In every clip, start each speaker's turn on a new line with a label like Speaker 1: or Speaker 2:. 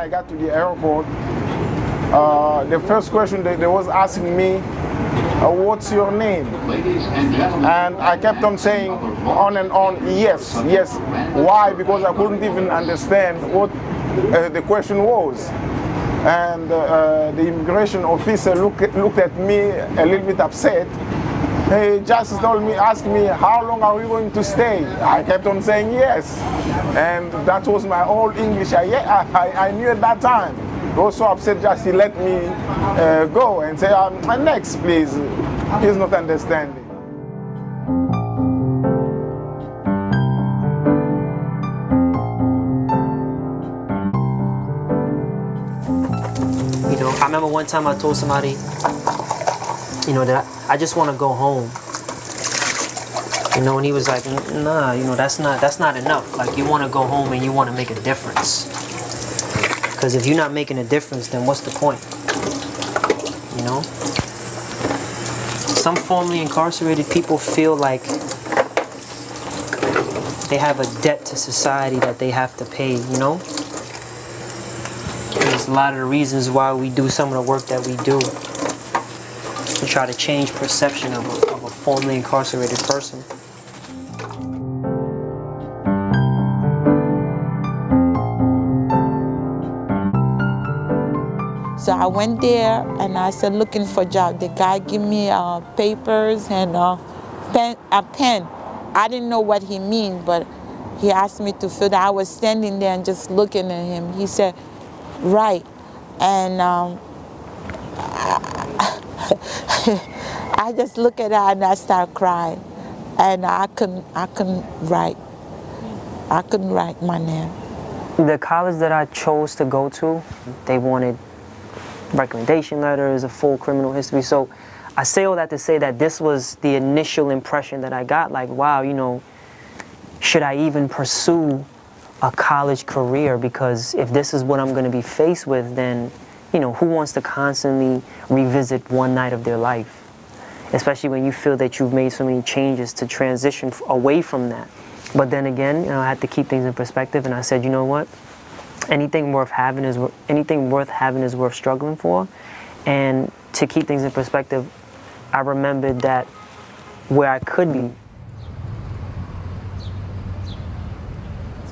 Speaker 1: I got to the airport, the first question they was asking me, what's your name? And I kept on saying on and on, yes, yes. Why? Because I couldn't even understand what the question was. And the immigration officer looked at me a little bit upset. He just asked me, how long are we going to stay? I kept on saying yes. And that was my old English I knew at that time. He was so upset, just he let me go and say, next please. He's not understanding.
Speaker 2: You know, I remember one time I told somebody, you know, that I just want to go home. You know, and he was like, nah, you know, that's not enough. Like, you want to go home and you want to make a difference. Because if you're not making a difference, then what's the point? You know? Some formerly incarcerated people feel like they have a debt to society that they have to pay, you know? There's a lot of the reasons why we do some of the work that we do. To try to change perception of a formerly incarcerated person.
Speaker 3: So I went there and I said, looking for a job. The guy gave me papers and a pen. I didn't know what he meant, but he asked me to fill that. I was standing there and just looking at him. He said, write. And I just look at that and I start crying. And I couldn't write. I couldn't write my name.
Speaker 2: The college that I chose to go to, they wanted recommendation letters, a full criminal history. So I say all that to say that this was the initial impression that I got, like, wow, you know, should I even pursue a college career? Because if this is what I'm going to be faced with, then, you know, who wants to constantly revisit one night of their life? Especially when you feel that you've made so many changes to transition away from that. But then again, you know, I had to keep things in perspective, and I said, you know what? Anything worth having is worth struggling for. And to keep things in perspective, I remembered that where I could be.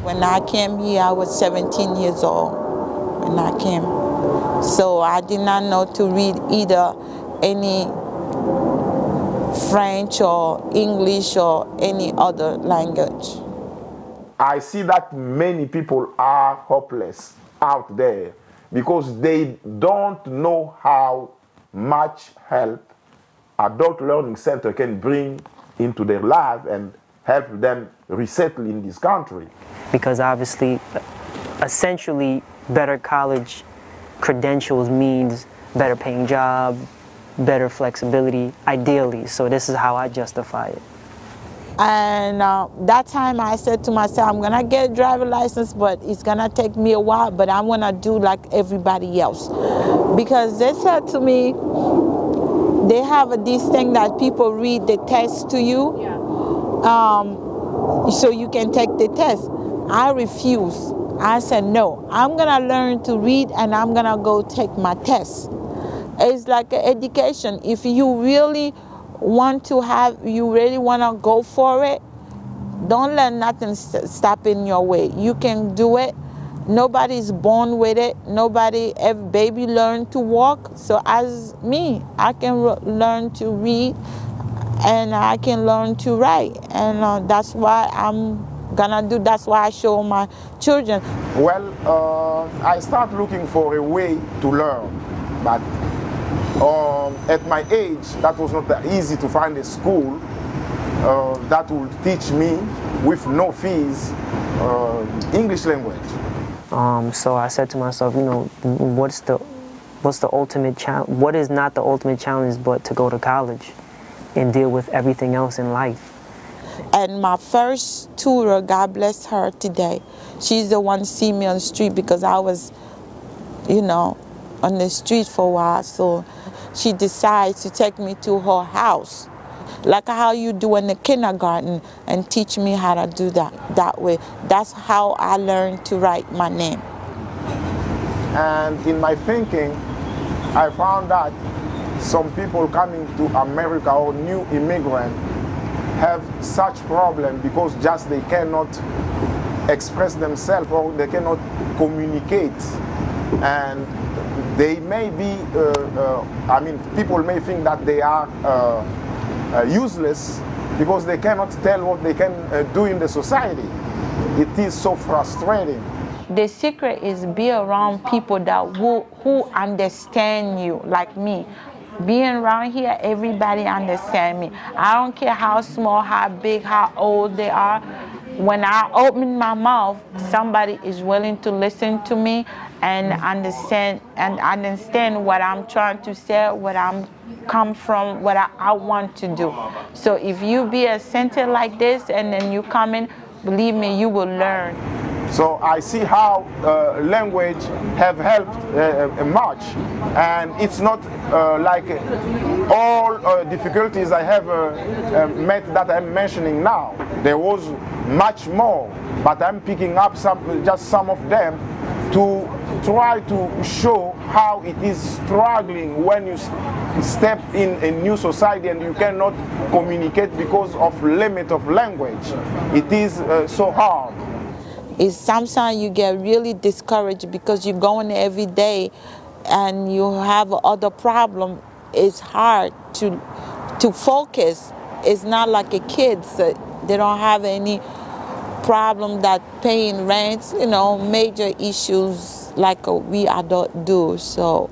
Speaker 3: When I came here, I was 17 years old when I came. So I did not know to read either any French or English or any other language.
Speaker 1: I see that many people are hopeless out there because they don't know how much help Adult Learning Center can bring into their life and help them resettle in this country.
Speaker 2: Because obviously, essentially, better college credentials means better paying job, better flexibility, ideally. So this is how I justify it.
Speaker 3: And that time I said to myself, I'm going to get a driver's license, but it's going to take me a while, but I want to do like everybody else. Because they said to me, they have this thing that people read the test to you, so you can take the test. I refused. I said, no, I'm going to learn to read and I'm going to go take my test. It's like an education. If you really want to you really want to go for it, don't let nothing stop in your way. You can do it. Nobody's born with it. Every baby learn to walk. So as me, I can learn to read and I can learn to write. And that's why I'm gonna do, that's why I show my children.
Speaker 1: Well, I start looking for a way to learn, but at my age, that was not that easy to find a school that would teach me with no fees English language.
Speaker 2: So I said to myself, you know, what's the ultimate challenge? What is not the ultimate challenge but to go to college and deal with everything else in life?
Speaker 3: And my first tutor, God bless her today, she's the one see me on the street because I was, you know, on the street for a while. So she decides to take me to her house, like how you do in the kindergarten, and teach me how to do that way. That's how I learned to write my name.
Speaker 1: And in my thinking, I found that some people coming to America or new immigrants have such problem because just they cannot express themselves or they cannot communicate. And they may be, I mean, people may think that they are useless because they cannot tell what they can do in the society. It is so frustrating.
Speaker 3: The secret is be around people that who understand you, like me. Being around here, everybody understand me. I don't care how small, how big, how old they are. When I open my mouth, somebody is willing to listen to me and understand what I'm trying to say, what I'm come from, what I want to do. So if you be a center like this and then you come in, believe me, you will learn.
Speaker 1: So I see how language have helped much, and it's not like all difficulties I have met that I'm mentioning now. There was much more, but I'm picking up just some of them to try to show how it is struggling when you step in a new society and you cannot communicate because of limit of language. It is so hard.
Speaker 3: Is sometimes you get really discouraged because you're going every day and you have other problem. It's hard to focus. It's not like a kid, so they don't have any problem that paying rents, you know, major issues like we adults do. So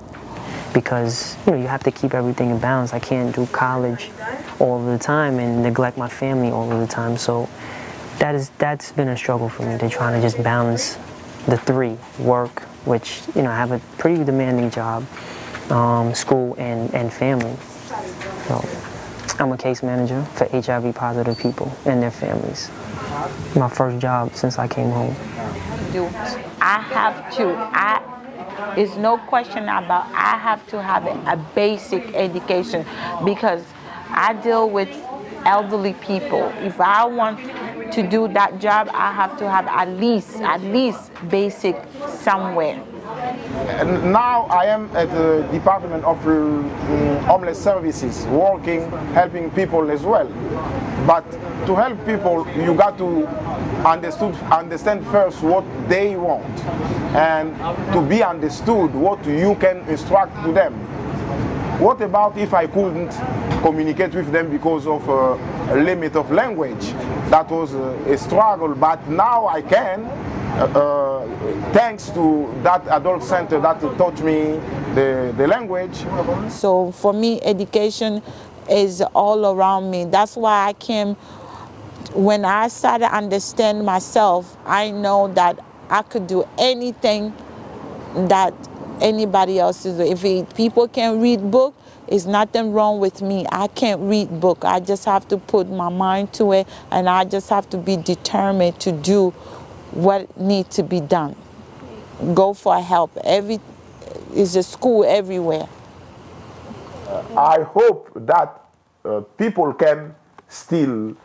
Speaker 2: because you have to keep everything in balance. I can't do college all the time and neglect my family all of the time. So that's been a struggle for me, to try to just balance the three: work, which I have a pretty demanding job, school and family. So I'm a case manager for HIV positive people and their families. My first job since I came home.
Speaker 3: There's no question about I have to have a basic education because I deal with elderly people. If I want to do that job, I have to have at least basic somewhere.
Speaker 1: And now I am at the Department of Homeless Services, working, helping people as well. But to help people, you got to understand first what they want, and to be understood what you can instruct to them. What about if I couldn't communicate with them because of a limit of language? That was a struggle, but now I can, thanks to that adult center that taught me the language.
Speaker 3: So for me, education is all around me. That's why I came, when I started to understand myself, I know that I could do anything that anybody else is doing. If people can read book, there's nothing wrong with me. I can't read book. I just have to put my mind to it, and I just have to be determined to do what needs to be done. Go for help. There's a school everywhere.
Speaker 1: I hope that people can still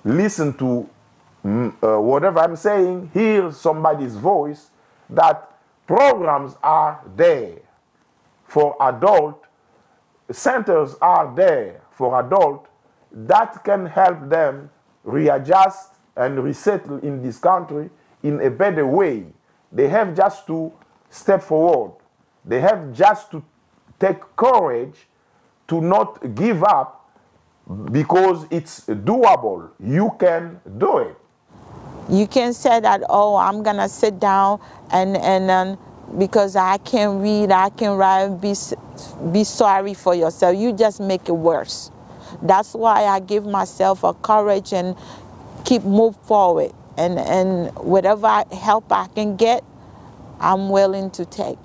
Speaker 1: listen to whatever I'm saying, hear somebody's voice, that programs are there for adult, centers are there for adult that can help them readjust and resettle in this country in a better way. They have just to step forward. They have just to take courage to not give up, because it's doable. You can do it.
Speaker 3: You can say that, oh, I'm gonna sit down and because I can read, I can write, be sorry for yourself. You just make it worse. That's why I give myself a courage and keep move forward. And whatever help I can get, I'm willing to take.